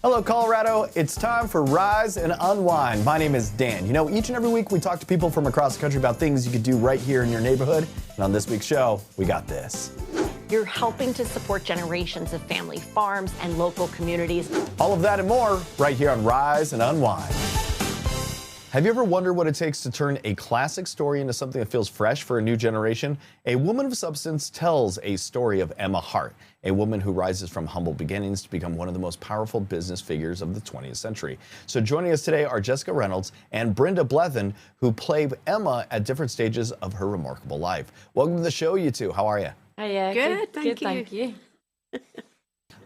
Hello, Colorado. It's time for Rise and Unwind. My name is Dan. You know, each and every week we talk to people from across the country about things you could do right here in your neighborhood. And on this week's show, we got this. You're helping to support generations of family farms and local communities. All of that and more right here on Rise and Unwind. Have you ever wondered what it takes to turn a classic story into something that feels fresh for a new generation? A Woman of Substance tells a story of Emma Harte, a woman who rises from humble beginnings to become one of the most powerful business figures of the 20th century. So joining us today are Jessica Reynolds and Brenda Blethyn, who play Emma at different stages of her remarkable life. Welcome to the show, you two. How are you? Hiya. Good, Thank you.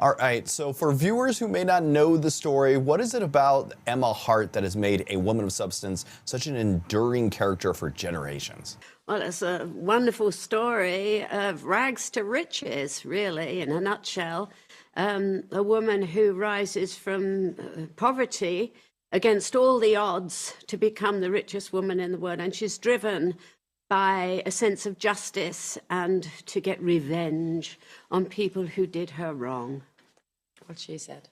All right, so for viewers who may not know the story, what is it about Emma Harte that has made a Woman of Substance such an enduring character for generations? Well, it's a wonderful story of rags to riches, really, in a nutshell. A woman who rises from poverty against all the odds to become the richest woman in the world. And she's driven by a sense of justice and to get revenge on people who did her wrong. What she said.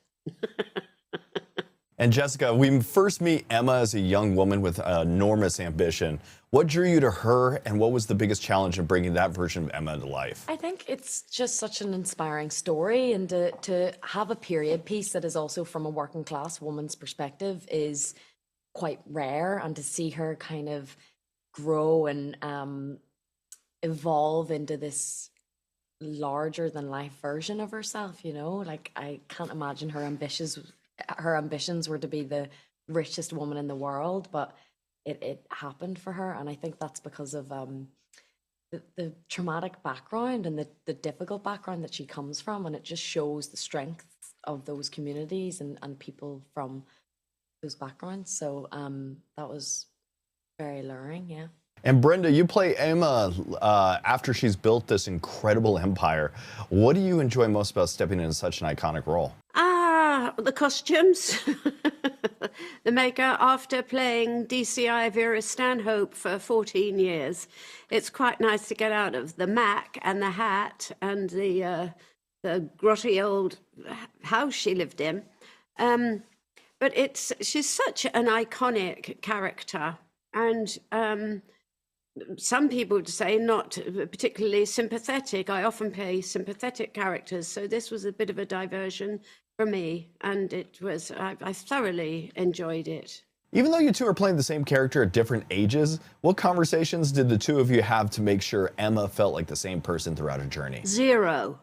And Jessica, we first meet Emma as a young woman with enormous ambition. What drew you to her, and what was the biggest challenge in bringing that version of Emma to life? I think it's just such an inspiring story, and to have a period piece that is also from a working class woman's perspective is quite rare, and to see her kind of grow and evolve into this larger than life version of herself, you know, like I can't imagine her ambitions were to be the richest woman in the world, but it happened for her. And I think that's because of the traumatic background and the difficult background that she comes from, and it just shows the strength of those communities and people from those backgrounds. So that was very alluring, yeah. And Brenda, you play Emma after she's built this incredible empire. What do you enjoy most about stepping into such an iconic role? The costumes. The makeup. After playing DCI Vera Stanhope for 14 years, it's quite nice to get out of the Mac and the hat and the grotty old house she lived in. But she's such an iconic character, and some people would say not particularly sympathetic. I often play sympathetic characters, so this was a bit of a diversion for me, and I thoroughly enjoyed it. Even though you two are playing the same character at different ages, what conversations did the two of you have to make sure Emma felt like the same person throughout her journey? Zero.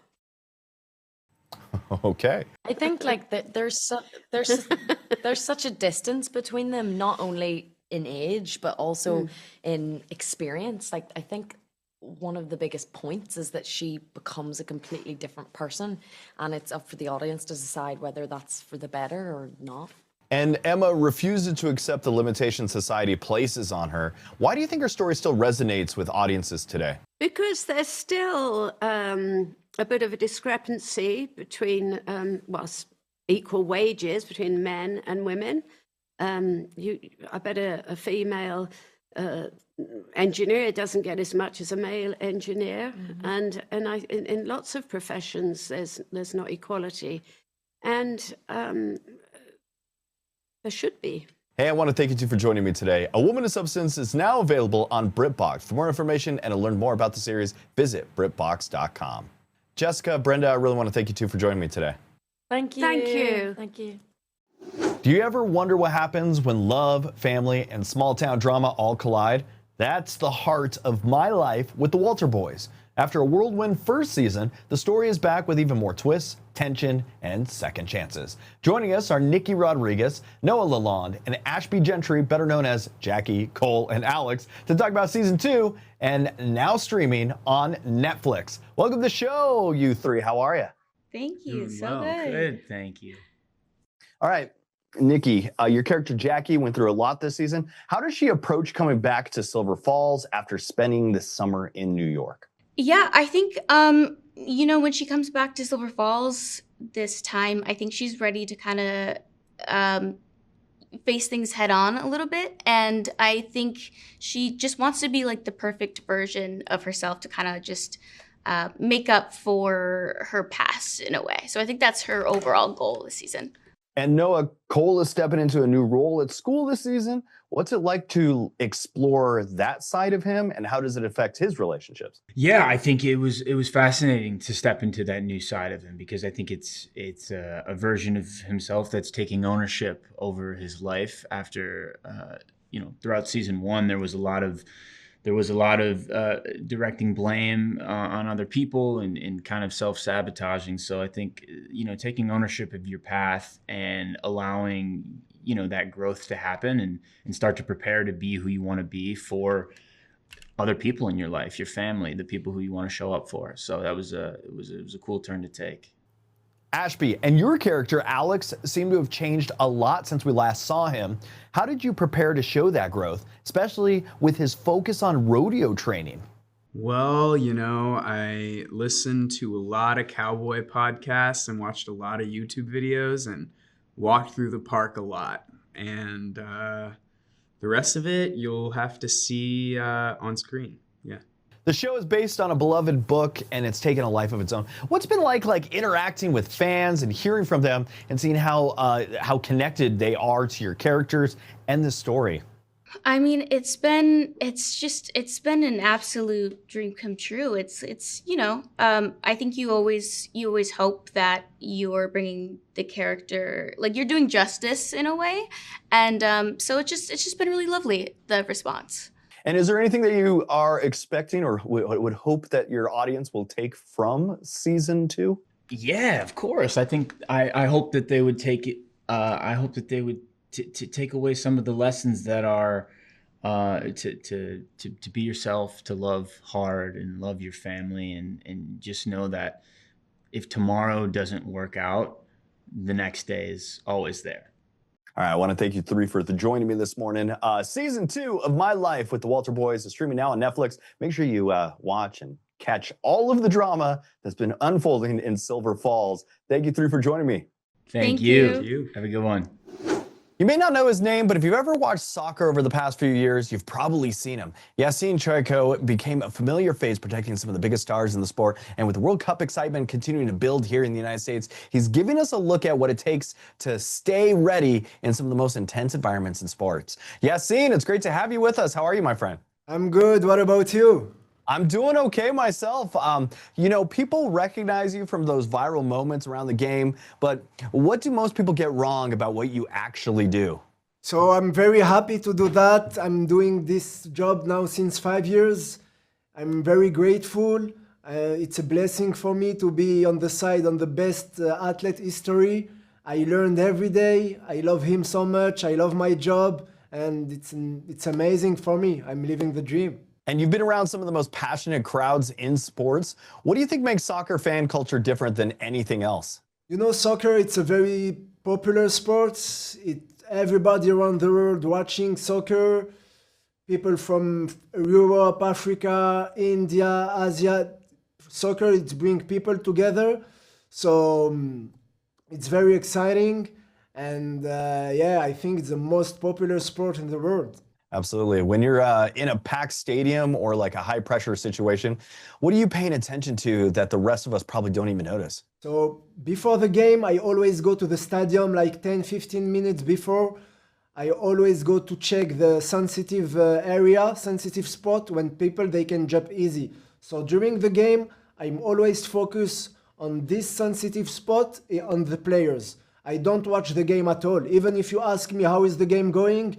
Okay. I think like that there's such a distance between them, not only in age but also in experience. Like I think one of the biggest points is that she becomes a completely different person, and it's up for the audience to decide whether that's for the better or not. And Emma refuses to accept the limitations society places on her. Why do you think her story still resonates with audiences today? Because there's still a bit of a discrepancy between, equal wages between men and women. I bet a female engineer doesn't get as much as a male engineer, and in lots of professions there's not equality, and there should be. Hey, I want to thank you two for joining me today. A Woman of Substance is now available on BritBox. For more information and to learn more about the series, visit BritBox.com. Jessica, Brenda, I really want to thank you two for joining me today. Thank you. Thank you. Thank you. Do you ever wonder what happens when love, family, and small town drama all collide? That's the heart of My Life with the Walter Boys. After a whirlwind first season, the story is back with even more twists, tension, and second chances. Joining us are Nikki Rodriguez, Noah LaLonde, and Ashby Gentry, better known as Jackie, Cole, and Alex, to talk about season 2 and now streaming on Netflix. Welcome to the show, you three. How are you? Thank you. Doing So well. good. Thank you. All right, Nikki, your character Jackie went through a lot this season. How does she approach coming back to Silver Falls after spending the summer in New York? Yeah, I think, when she comes back to Silver Falls this time, I think she's ready to kind of face things head on a little bit. And I think she just wants to be like the perfect version of herself to kind of just make up for her past in a way. So I think that's her overall goal this season. And Noah, Cole is stepping into a new role at school this season. What's it like to explore that side of him, and how does it affect his relationships? Yeah, I think it was fascinating to step into that new side of him, because I think it's a version of himself that's taking ownership over his life after throughout season 1 there was a lot of directing blame on other people and kind of self-sabotaging. So I think, taking ownership of your path and allowing, that growth to happen and start to prepare to be who you want to be for other people in your life, your family, the people who you want to show up for. So that was it was a cool turn to take. Ashby, and your character, Alex, seemed to have changed a lot since we last saw him. How did you prepare to show that growth, especially with his focus on rodeo training? Well, I listened to a lot of cowboy podcasts and watched a lot of YouTube videos and walked through the park a lot. And the rest of it, you'll have to see on screen. Yeah. The show is based on a beloved book, and it's taken a life of its own. What's been like interacting with fans and hearing from them and seeing how connected they are to your characters and the story? I mean, it's been an absolute dream come true. I think you always hope that you're bringing the character, like you're doing justice in a way, and so it's just been really lovely, the response. And is there anything that you are expecting or would hope that your audience will take from season 2? Yeah, of course. I think I hope that they would take it. I hope that they would to take away some of the lessons that are to be yourself, to love hard and love your family, and just know that if tomorrow doesn't work out, the next day is always there. All right, I want to thank you three for joining me this morning. Season 2 of My Life with the Walter Boys is streaming now on Netflix. Make sure you watch and catch all of the drama that's been unfolding in Silver Falls. Thank you three for joining me. Thank you. Have a good one. You may not know his name, but if you've ever watched soccer over the past few years, you've probably seen him. Yassine Cheuko became a familiar face protecting some of the biggest stars in the sport, and with the World Cup excitement continuing to build here in the United States, he's giving us a look at what it takes to stay ready in some of the most intense environments in sports. Yassine, it's great to have you with us. How are you, my friend? I'm good. What about you? I'm doing okay myself. People recognize you from those viral moments around the game, but what do most people get wrong about what you actually do? So I'm very happy to do that. I'm doing this job now since 5 years. I'm very grateful. It's a blessing for me to be on the best athlete history. I learned every day. I love him so much. I love my job, and it's amazing for me. I'm living the dream. And you've been around some of the most passionate crowds in sports. What do you think makes soccer fan culture different than anything else? Soccer, it's a very popular sport. Everybody around the world watching soccer. People from Europe, Africa, India, Asia. Soccer, it brings people together. So it's very exciting. And I think it's the most popular sport in the world. Absolutely. When you're in a packed stadium or like a high pressure situation, what are you paying attention to that the rest of us probably don't even notice? So before the game, I always go to the stadium like 10-15 minutes before. I always go to check the sensitive area, sensitive spot when they can jump easy. So during the game, I'm always focused on this sensitive spot on the players. I don't watch the game at all. Even if you ask me how is the game going,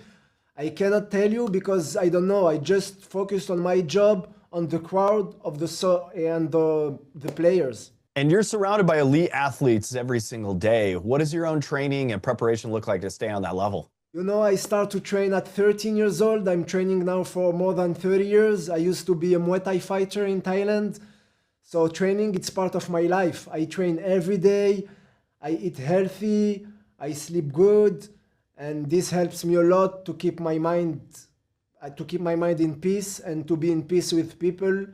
I cannot tell you because I don't know. I just focused on my job, on the crowd and the players. And you're surrounded by elite athletes every single day. What does your own training and preparation look like to stay on that level? I start to train at 13 years old. I'm training now for more than 30 years. I used to be a Muay Thai fighter in Thailand. So training, it's part of my life. I train every day. I eat healthy. I sleep good. And this helps me a lot to keep my mind in peace and to be in peace with people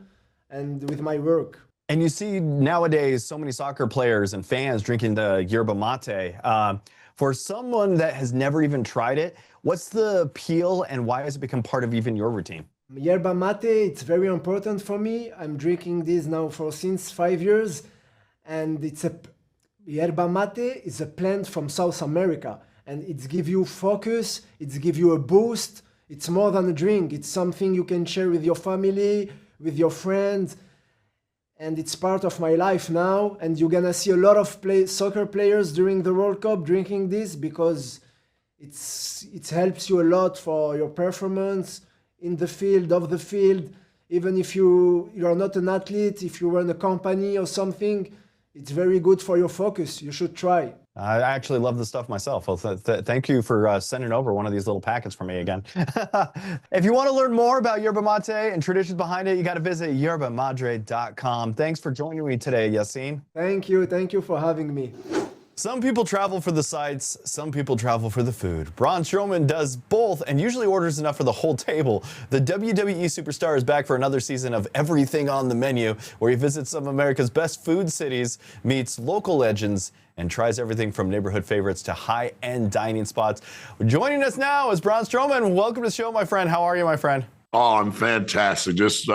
and with my work. And you see nowadays so many soccer players and fans drinking the yerba mate. For someone that has never even tried it, what's the appeal and why has it become part of even your routine? Yerba mate, it's very important for me. I'm drinking this now since 5 years, and Yerba mate is a plant from South America, and it gives you focus, it gives you a boost. It's more than a drink. It's something you can share with your family, with your friends, and it's part of my life now. And you're gonna see a lot of soccer players during the World Cup drinking this because it helps you a lot for your performance in the field, off the field. Even if you're not an athlete, if you run a company or something, it's very good for your focus. You should try. I actually love this stuff myself. Well, thank you for sending over one of these little packets for me again. If you want to learn more about yerba mate and traditions behind it, you got to visit yerbamadre.com. Thanks for joining me today, Yassine. Thank you. Thank you for having me. Some people travel for the sights, some people travel for the food. Braun Strowman does both and usually orders enough for the whole table. The WWE Superstar is back for another season of Everything on the Menu, where he visits some of America's best food cities, meets local legends, and tries everything from neighborhood favorites to high-end dining spots. Joining us now is Braun Strowman. Welcome to the show, my friend. How are you, my friend? Oh, I'm fantastic. Just,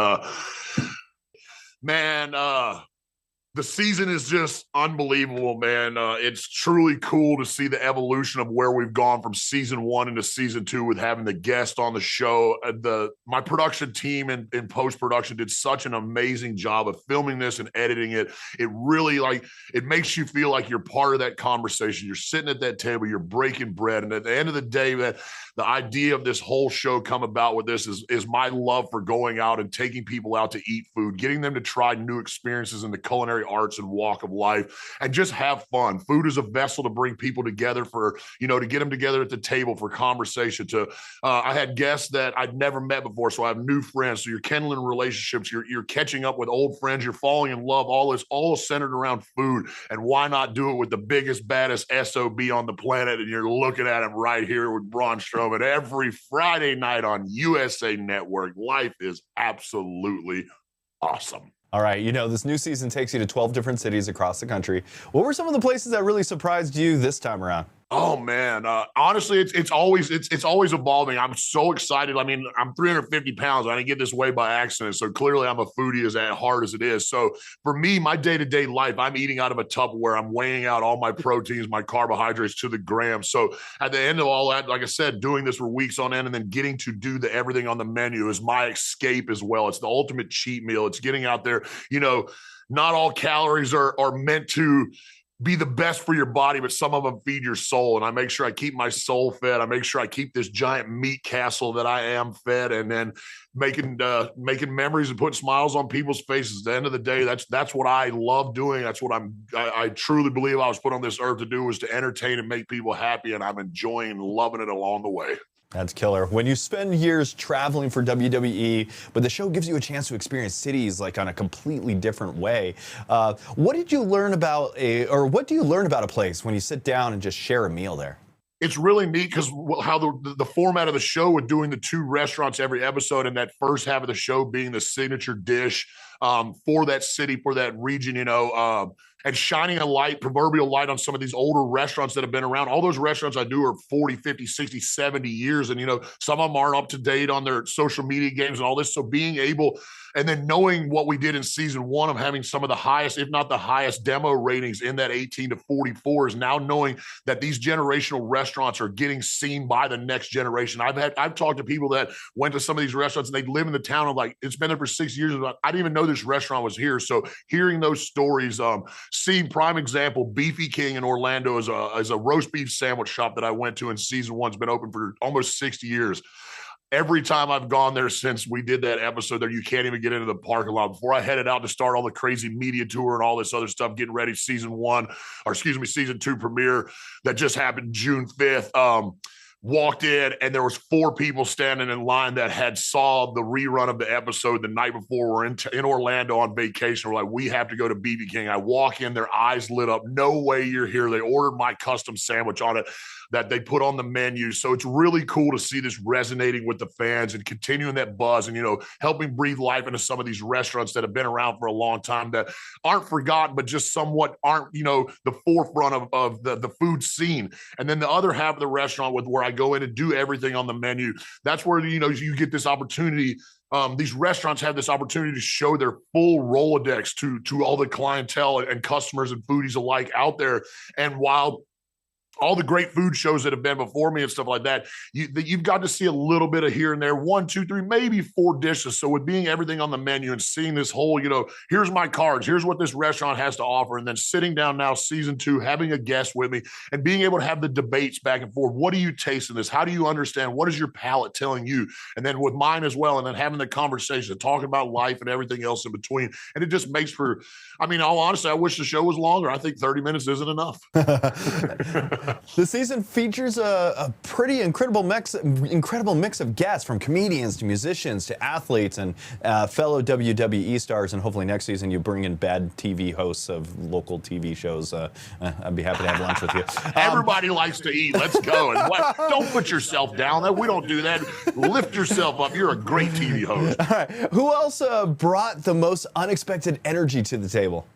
the season is just unbelievable, man. It's truly cool to see the evolution of where we've gone from season 1 into season 2 with having the guest on the show. My production team in post-production did such an amazing job of filming this and editing it. It really, it makes you feel like you're part of that conversation. You're sitting at that table, you're breaking bread. And at the end of the day, the idea of this whole show come about with this is my love for going out and taking people out to eat food, getting them to try new experiences in the culinary arts and walk of life, and just have fun. Food is a vessel to bring people together to get them together at the table for conversation. I had guests that I'd never met before, so I have new friends. So you're kindling relationships, you're catching up with old friends, you're falling in love. All centered around food. And why not do it with the biggest, baddest SOB on the planet? And you're looking at him right here with Braun Strowman every Friday night on USA Network. Life is absolutely awesome. All right, this new season takes you to 12 different cities across the country. What were some of the places that really surprised you this time around? Oh man, honestly, it's always evolving. I'm so excited. I mean, I'm 350 pounds. I didn't get this way by accident. So clearly I'm a foodie as at heart as it is. So for me, my day-to-day life, I'm eating out of a Tupperware. I'm weighing out all my proteins, my carbohydrates to the gram. So at the end of all that, like I said, doing this for weeks on end and then getting to do the everything on the menu is my escape as well. It's the ultimate cheat meal. It's getting out there. Not all calories are meant to be the best for your body, but some of them feed your soul. And I make sure I keep my soul fed. I make sure I keep this giant meat castle that I am fed, and then making memories and putting smiles on people's faces. At the end of the day, that's what I love doing. That's what I truly believe I was put on this earth to do, was to entertain and make people happy. And I'm enjoying and loving it along the way. That's killer. When you spend years traveling for WWE, but the show gives you a chance to experience cities on a completely different way. What do you learn about a place when you sit down and just share a meal there? It's really neat because how the format of the show with doing the 2 restaurants every episode, and that first half of the show being the signature dish for that city, for that region, and shining a light, proverbial light, on some of these older restaurants that have been around. All those restaurants I do are 40, 50, 60, 70 years. And, some of them aren't up to date on their social media games and all this. So being able, and then knowing what we did in season 1 of having some of the highest, if not the highest demo ratings in that 18 to 44, is now knowing that these generational restaurants are getting seen by the next generation. I've talked to people that went to some of these restaurants and they live in the town of it's been there for 6 years. I didn't even know this restaurant was here. So hearing those stories, seeing prime example, Beefy King in Orlando is a roast beef sandwich shop that I went to in season 1. It's been open for almost 60 years. Every time I've gone there since we did that episode there, you can't even get into the parking lot. Before I headed out to start all the crazy media tour and all this other stuff, getting ready season 2 premiere that just happened June 5th. Walked in and there was 4 people standing in line that had saw the rerun of the episode the night before. We're in Orlando on vacation. We're like, we have to go to BB King. I walk in, their eyes lit up. No way you're here. They ordered my custom sandwich on it that they put on the menu. So it's really cool to see this resonating with the fans and continuing that buzz and, helping breathe life into some of these restaurants that have been around for a long time that aren't forgotten, but just somewhat aren't, the forefront of the food scene. And then the other half of the restaurant where I go in and do everything on the menu. That's where, you get this opportunity. These restaurants have this opportunity to show their full Rolodex to all the clientele and customers and foodies alike out there. And while all the great food shows that have been before me and stuff like that, you've got to see a little bit of here and there, 1, 2, 3, maybe 4 dishes. So with being everything on the menu and seeing this whole, here's my cards, here's what this restaurant has to offer. And then sitting down now, season 2, having a guest with me and being able to have the debates back and forth. What do you taste in this? How do you understand? What is your palate telling you? And then with mine as well. And then having the conversation, talking about life and everything else in between. And it just makes for, all honesty, I wish the show was longer. I think 30 minutes isn't enough. The season features a pretty incredible mix of guests, from comedians to musicians to athletes and fellow WWE stars. And hopefully next season you bring in bad TV hosts of local TV shows. I'd be happy to have lunch with you. Everybody likes to eat. Let's go. And don't put yourself down. We don't do that. Lift yourself up. You're a great TV host. All right. Who else brought the most unexpected energy to the table?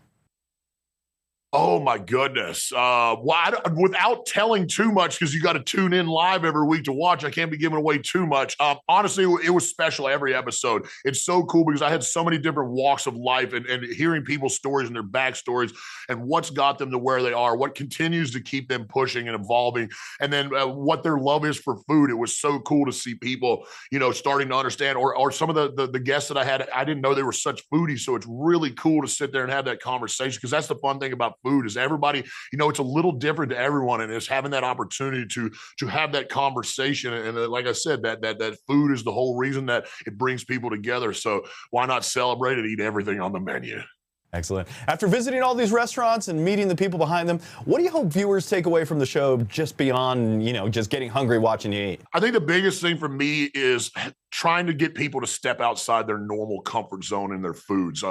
Oh my goodness. Without telling too much, because you got to tune in live every week to watch, I can't be giving away too much. Honestly, it was special every episode. It's so cool because I had so many different walks of life and hearing people's stories and their backstories and what's got them to where they are, what continues to keep them pushing and evolving, and then what their love is for food. It was so cool to see people, starting to understand, or some of the guests that I had, I didn't know they were such foodies. So it's really cool to sit there and have that conversation, because that's the fun thing about food is everybody, it's a little different to everyone, and it's having that opportunity to have that conversation. And like I said, that food is the whole reason that it brings people together. So why not celebrate and eat everything on the menu? Excellent. After visiting all these restaurants and meeting the people behind them, what do you hope viewers take away from the show, just beyond, just getting hungry watching you eat? I think the biggest thing for me is trying to get people to step outside their normal comfort zone in their foods.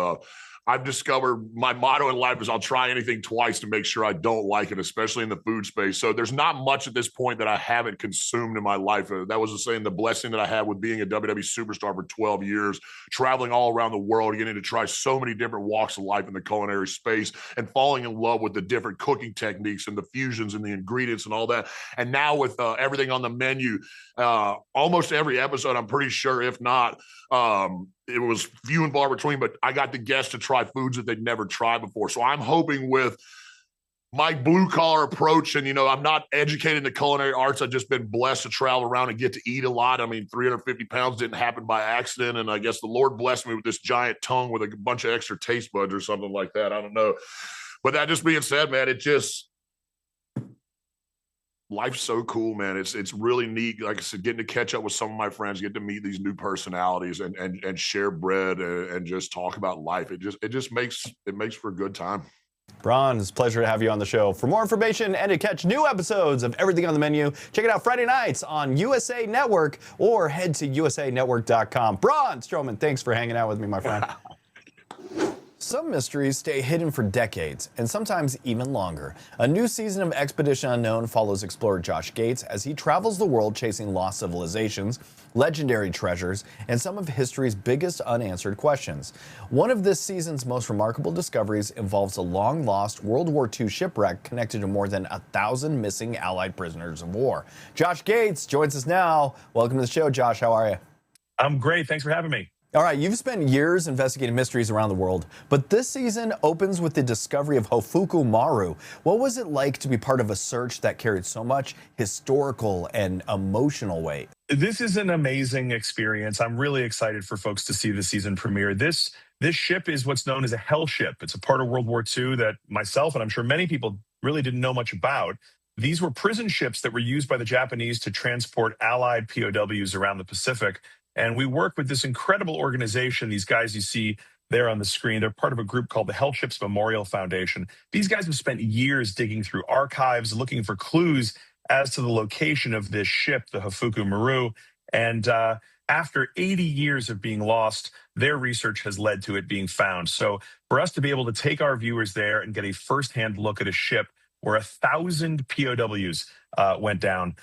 I've discovered my motto in life is I'll try anything twice to make sure I don't like it, especially in the food space. So there's not much at this point that I haven't consumed in my life. That was the blessing that I had with being a WWE superstar for 12 years, traveling all around the world, getting to try so many different walks of life in the culinary space and falling in love with the different cooking techniques and the fusions and the ingredients and all that. And now with everything on the menu, almost every episode, I'm pretty sure, if not, it was few and far between, but I got the guests to try foods that they'd never tried before. So I'm hoping with my blue collar approach, and I'm not educated in the culinary arts. I've just been blessed to travel around and get to eat a lot. 350 pounds didn't happen by accident. And I guess the Lord blessed me with this giant tongue with a bunch of extra taste buds or something like that. I don't know. But that just being said, man, life's so cool, man. It's really neat. Like I said, getting to catch up with some of my friends, get to meet these new personalities and share bread and just talk about life. It just makes for a good time. Braun, it's a pleasure to have you on the show. For more information and to catch new episodes of Everything on the Menu, check it out Friday nights on USA Network or head to usanetwork.com. Braun Strowman, thanks for hanging out with me, my friend. Some mysteries stay hidden for decades, and sometimes even longer. A new season of Expedition Unknown follows explorer Josh Gates as he travels the world chasing lost civilizations, legendary treasures, and some of history's biggest unanswered questions. One of this season's most remarkable discoveries involves a long-lost World War II shipwreck connected to more than 1,000 missing Allied prisoners of war. Josh Gates joins us now. Welcome to the show, Josh. How are you? I'm great. Thanks for having me. All right, you've spent years investigating mysteries around the world, but this season opens with the discovery of Hofuku Maru. What was it like to be part of a search that carried so much historical and emotional weight? This is an amazing experience. I'm really excited for folks to see the season premiere. This ship is what's known as a hell ship. It's a part of World War II that myself, and I'm sure many people, really didn't know much about. These were prison ships that were used by the Japanese to transport Allied POWs around the Pacific. And we work with this incredible organization. These guys you see there on the screen, they're part of a group called the Hell Ships Memorial Foundation. These guys have spent years digging through archives, looking for clues as to the location of this ship, the Hofuku Maru. And after 80 years of being lost, their research has led to it being found. So for us to be able to take our viewers there and get a firsthand look at a ship where 1,000 POWs went down,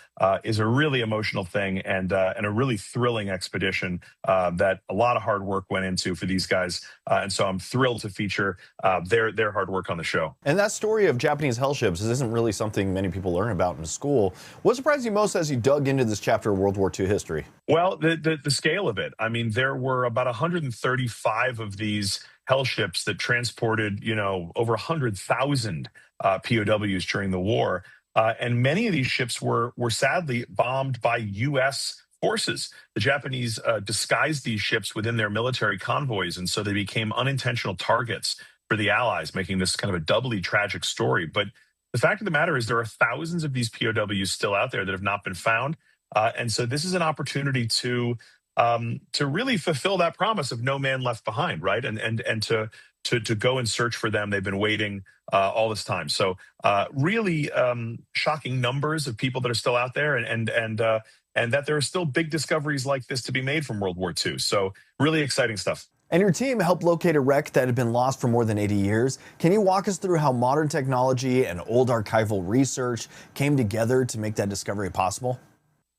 is a really emotional thing and a really thrilling expedition that a lot of hard work went into for these guys. And so I'm thrilled to feature their hard work on the show. And that story of Japanese hell ships isn't really something many people learn about in school. What surprised you most as you dug into this chapter of World War II history? Well, the scale of it. I mean, there were about 135 of these hell ships that transported, over 100,000 POWs during the war. And many of these ships were sadly bombed by U.S. forces. The Japanese disguised these ships within their military convoys, and so they became unintentional targets for the Allies, making this kind of a doubly tragic story. But the fact of the matter is there are thousands of these POWs still out there that have not been found. And so this is an opportunity to really fulfill that promise of no man left behind, right? And to go and search for them. They've been waiting all this time. So really shocking numbers of people that are still out there, and that there are still big discoveries like this to be made from World War II. So really exciting stuff. And your team helped locate a wreck that had been lost for more than 80 years. Can you walk us through how modern technology and old archival research came together to make that discovery possible?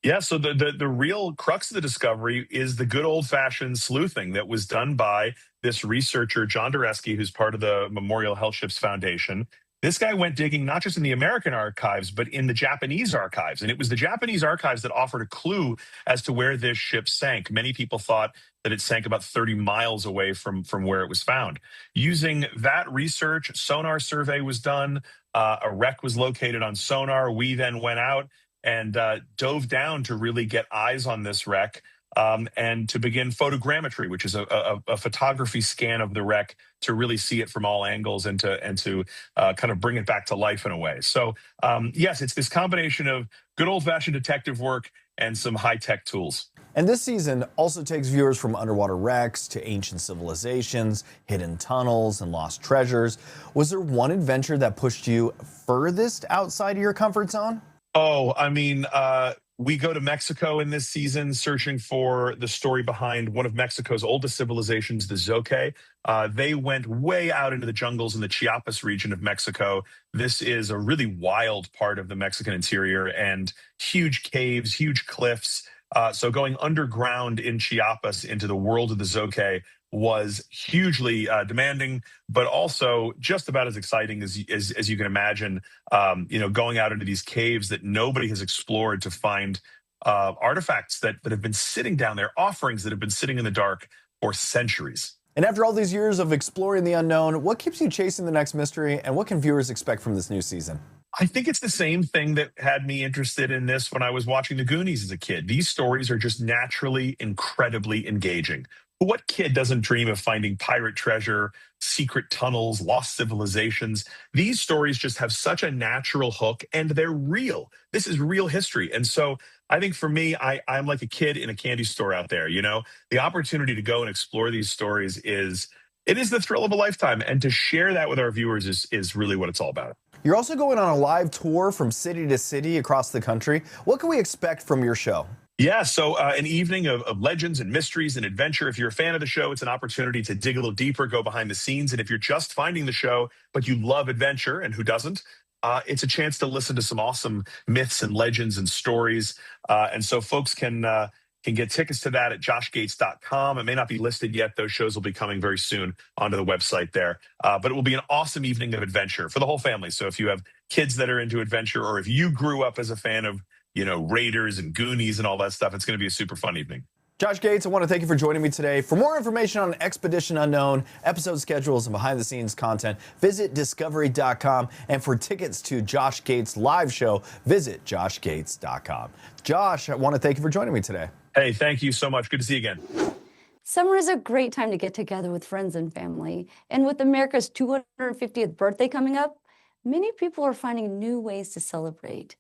Yeah, so the real crux of the discovery is the good old-fashioned sleuthing that was done by this researcher, John Dureski, who's part of the Memorial Hell Ships Foundation. This guy went digging not just in the American archives, but in the Japanese archives. And it was the Japanese archives that offered a clue as to where this ship sank. Many people thought that it sank about 30 miles away from where it was found. Using that research, sonar survey was done. A wreck was located on sonar. We then went out and dove down to really get eyes on this wreck and to begin photogrammetry, which is a photography scan of the wreck to really see it from all angles and to kind of bring it back to life in a way. So yes, it's this combination of good old-fashioned detective work and some high-tech tools. And this season also takes viewers from underwater wrecks to ancient civilizations, hidden tunnels, and lost treasures. Was there one adventure that pushed you furthest outside of your comfort zone? Oh, I mean, we go to Mexico in this season searching for the story behind one of Mexico's oldest civilizations, the Zoque. They went way out into the jungles in the Chiapas region of Mexico. This is a really wild part of the Mexican interior and huge caves, huge cliffs. So going underground in Chiapas into the world of the Zoque was hugely demanding, but also just about as exciting as you can imagine. Going out into these caves that nobody has explored to find artifacts that have been sitting down there, offerings that have been sitting in the dark for centuries. And after all these years of exploring the unknown, what keeps you chasing the next mystery, and what can viewers expect from this new season? I think it's the same thing that had me interested in this when I was watching The Goonies as a kid. These stories are just naturally incredibly engaging. What kid doesn't dream of finding pirate treasure, secret tunnels, lost civilizations? These stories just have such a natural hook, and they're real. This is real history. And so I think for me, I'm like a kid in a candy store out there. The opportunity to go and explore these stories is the thrill of a lifetime. And to share that with our viewers is really what it's all about. You're also going on a live tour from city to city across the country. What can we expect from your show? Yeah, so an evening of legends and mysteries and adventure. If you're a fan of the show, it's an opportunity to dig a little deeper, go behind the scenes. And if you're just finding the show, but you love adventure, and who doesn't, it's a chance to listen to some awesome myths and legends and stories. And so folks can get tickets to that at joshgates.com. It may not be listed yet. Those shows will be coming very soon onto the website there. But it will be an awesome evening of adventure for the whole family. So if you have kids that are into adventure, or if you grew up as a fan of Raiders and Goonies and all that stuff, it's going to be a super fun evening. Josh Gates, I want to thank you for joining me today. For more information on Expedition Unknown, episode schedules, and behind-the-scenes content, visit discovery.com. And for tickets to Josh Gates' live show, visit joshgates.com. Josh, I want to thank you for joining me today. Hey, thank you so much. Good to see you again. Summer is a great time to get together with friends and family. And with America's 250th birthday coming up, many people are finding new ways to celebrate.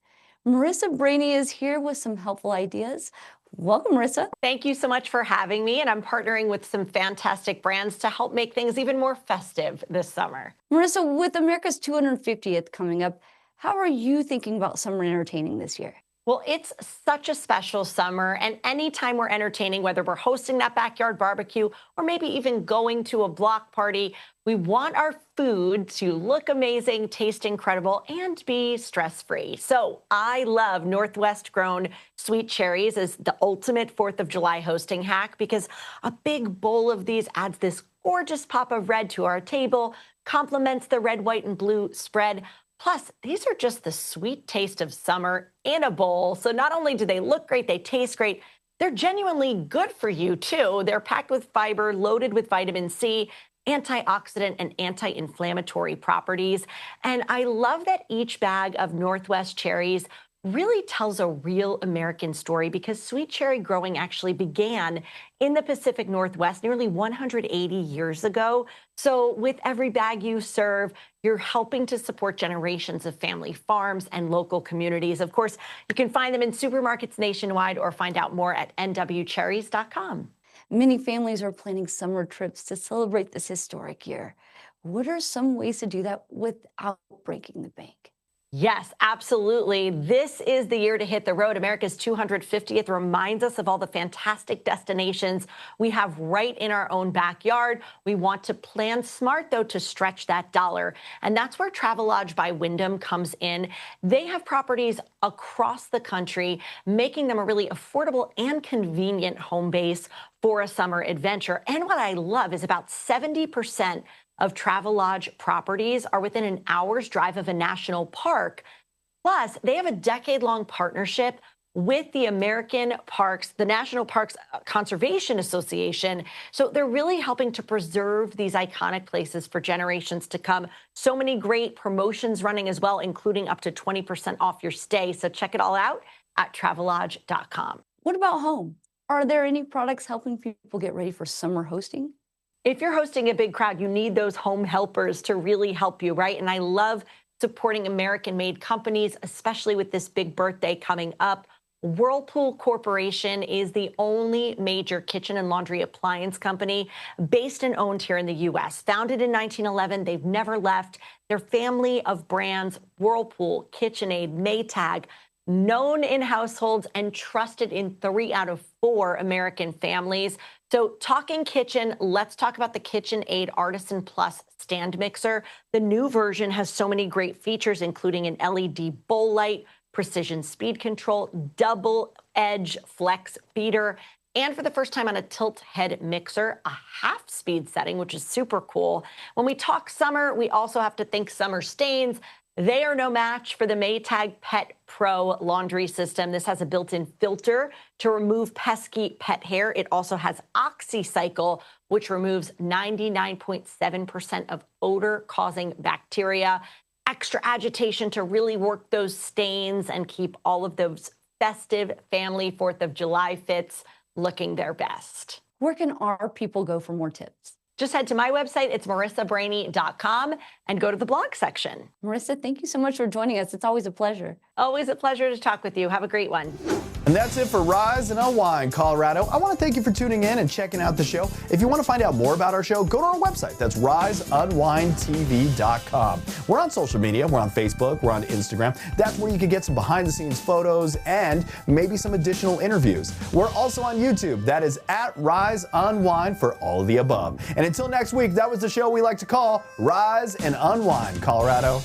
Marisa Brahney is here with some helpful ideas. Welcome, Marisa. Thank you so much for having me, and I'm partnering with some fantastic brands to help make things even more festive this summer. Marisa, with America's 250th coming up, how are you thinking about summer entertaining this year? Well, it's such a special summer, and anytime we're entertaining, whether we're hosting that backyard barbecue or maybe even going to a block party, we want our food to look amazing, taste incredible, and be stress-free. So I love Northwest-grown sweet cherries as the ultimate 4th of July hosting hack because a big bowl of these adds this gorgeous pop of red to our table, complements the red, white, and blue spread. Plus, these are just the sweet taste of summer in a bowl. So not only do they look great, they taste great, they're genuinely good for you too. They're packed with fiber, loaded with vitamin C, antioxidant and anti-inflammatory properties. And I love that each bag of Northwest cherries really tells a real American story because sweet cherry growing actually began in the Pacific Northwest nearly 180 years ago. So with every bag you serve, you're helping to support generations of family farms and local communities. Of course, you can find them in supermarkets nationwide or find out more at nwcherries.com. Many families are planning summer trips to celebrate this historic year. What are some ways to do that without breaking the bank? Yes, absolutely. This is the year to hit the road. America's 250th reminds us of all the fantastic destinations we have right in our own backyard. We want to plan smart, though, to stretch that dollar. And that's where Travelodge by Wyndham comes in. They have properties across the country, making them a really affordable and convenient home base for a summer adventure. And what I love is about 70% of Travelodge properties are within an hour's drive of a national park. Plus, they have a decade-long partnership with the American Parks, the National Parks Conservation Association. So they're really helping to preserve these iconic places for generations to come. So many great promotions running as well, including up to 20% off your stay. So check it all out at Travelodge.com. What about home? Are there any products helping people get ready for summer hosting? If you're hosting a big crowd, you need those home helpers to really help you, right? And I love supporting American-made companies, especially with this big birthday coming up. Whirlpool Corporation is the only major kitchen and laundry appliance company based and owned here in the U.S. Founded in 1911, they've never left. Their family of brands, Whirlpool, KitchenAid, Maytag, known in households and trusted in 3 out of 4 American families. So talking kitchen, let's talk about the KitchenAid Artisan Plus stand mixer. The new version has so many great features, including an LED bowl light, precision speed control, double edge flex feeder, and for the first time on a tilt head mixer, a half speed setting, which is super cool. When we talk summer, we also have to think summer stains. They are no match for the Maytag Pet Pro laundry system. This has a built-in filter to remove pesky pet hair. It also has OxyCycle, which removes 99.7% of odor-causing bacteria. Extra agitation to really work those stains and keep all of those festive family 4th of July fits looking their best. Where can our people go for more tips? Just head to my website. It's marisabrahney.com and go to the blog section. Marisa, thank you so much for joining us. It's always a pleasure. Always a pleasure to talk with you. Have a great one. And that's it for Rise and Unwind Colorado. I want to thank you for tuning in and checking out the show. If you want to find out more about our show, go to our website. That's riseunwindtv.com. We're on social media. We're on Facebook. We're on Instagram. That's where you can get some behind-the-scenes photos and maybe some additional interviews. We're also on YouTube. That is at Rise Unwind for all of the above. And until next week, that was the show we like to call Rise and Unwind Colorado.